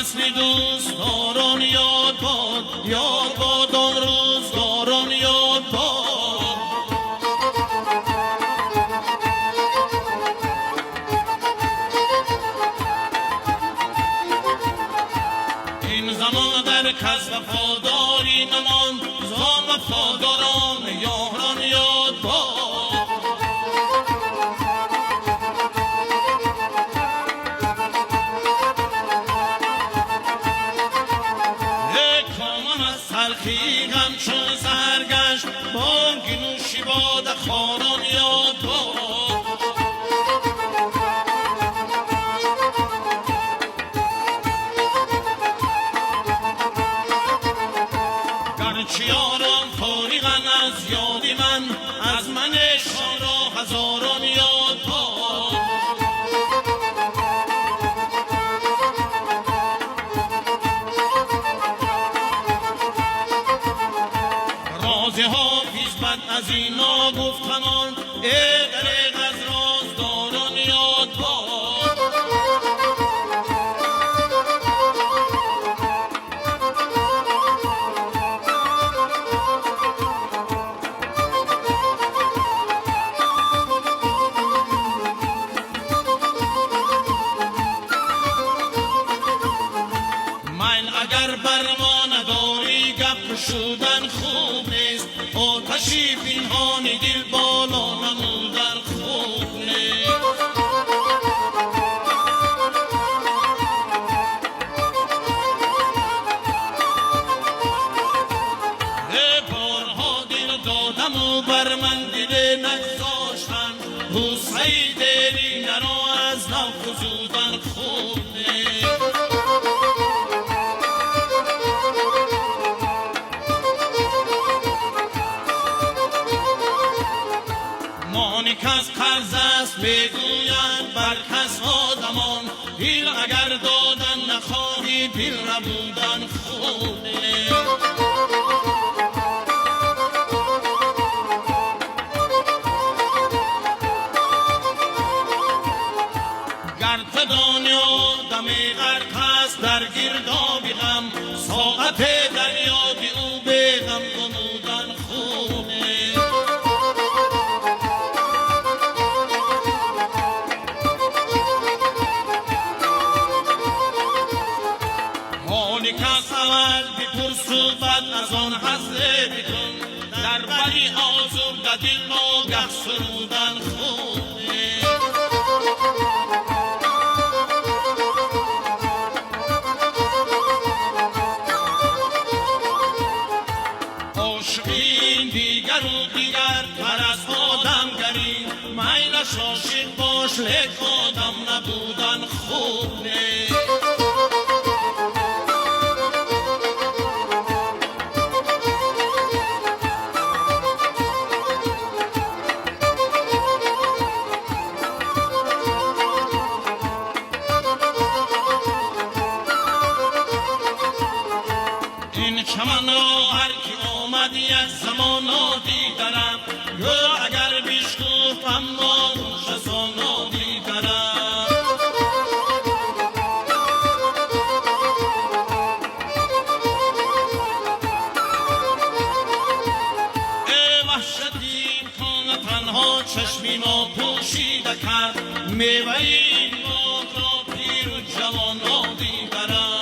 فصلی دوستداران یاد باد آن روزگاران یاد باد. این زمان در کس وفاداری نمان زان وفاداران یاران یاد باد. تلخی همچون سرگشت بانگی نوشی باد خاران یاد باد. گرچه یاران فارغن از یادی من از من عشقان را هزاران یاد باد. رازی حافظ بد از اینا گفتنان دریغ از رازداران یاد باد. من اگر بر ما نداری گپ شدن خوب نیست، آتشی پنهان دل بالا نمودن خوب نیست. بارها دل دادم و بر من دل نگذاشتن، بوسه دلی نرا از نو فزودن خوب نیست. مانی کس قرض است میگویند بر کس آدمان، دل اگر دادن نخواهی دل نبودن خوب نیست. گر دنیا دم غرق است در گردابی غم، ساعت دریاب او به غم غنودن خوب نیست. حالی کس اول بپرس و بعد از آن حضره بکن، در بری آزرده دل ناگه سرودن خوب نیست. عاشقین دیگر و دیگر تر از آدمگری، میلش عاشق باش لیک آدم نبودن خوب نیست. این چمن را هر کی آمدی از زمان دیدرم، یا اگر بیشکفت اما روش از آن دیدرم. ای وحشتی کان تنها چشمی ما پوشیده کرد، میوه این باغ را پیر و جوان دیدرم.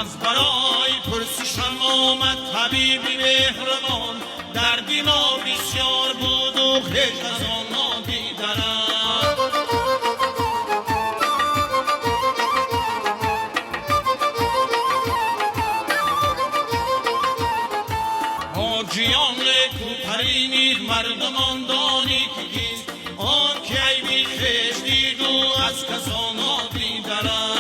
از برای پرسشم آمد طبیبی مهربان، دردی ما بسیار بود و خیش از آن دیدرم. حاجیان کوپرینی مردمان دانی که کیست، آن که ای بی خیش دید و از کسان دیدرم.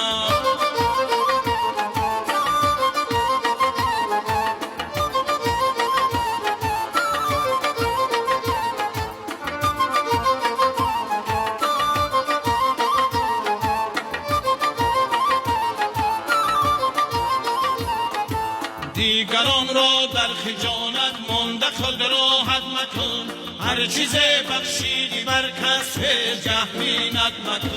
دیگران را در خجالت مانده خود را حد مکن، هر چیز بخشیدی بر کس هیچگه مینت مکن.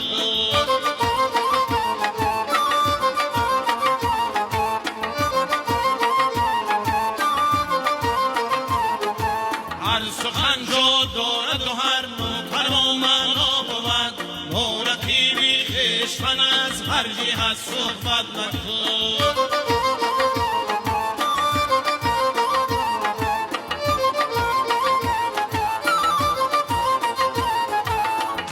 هر سخن جا دارد و هر نوکر با معنا بود، با رقیبی خویشتن از هر جهت صحبت مکن.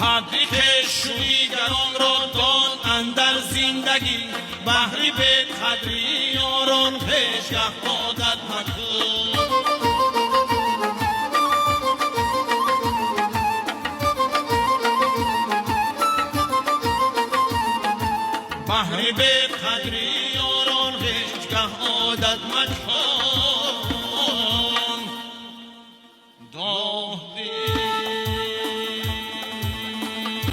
قدری که شویگران را داد اندر زندگی، بهری به قدری یاران پیشگه عادت مکن. بهری به قدری یاران پیشگه عادت مکن.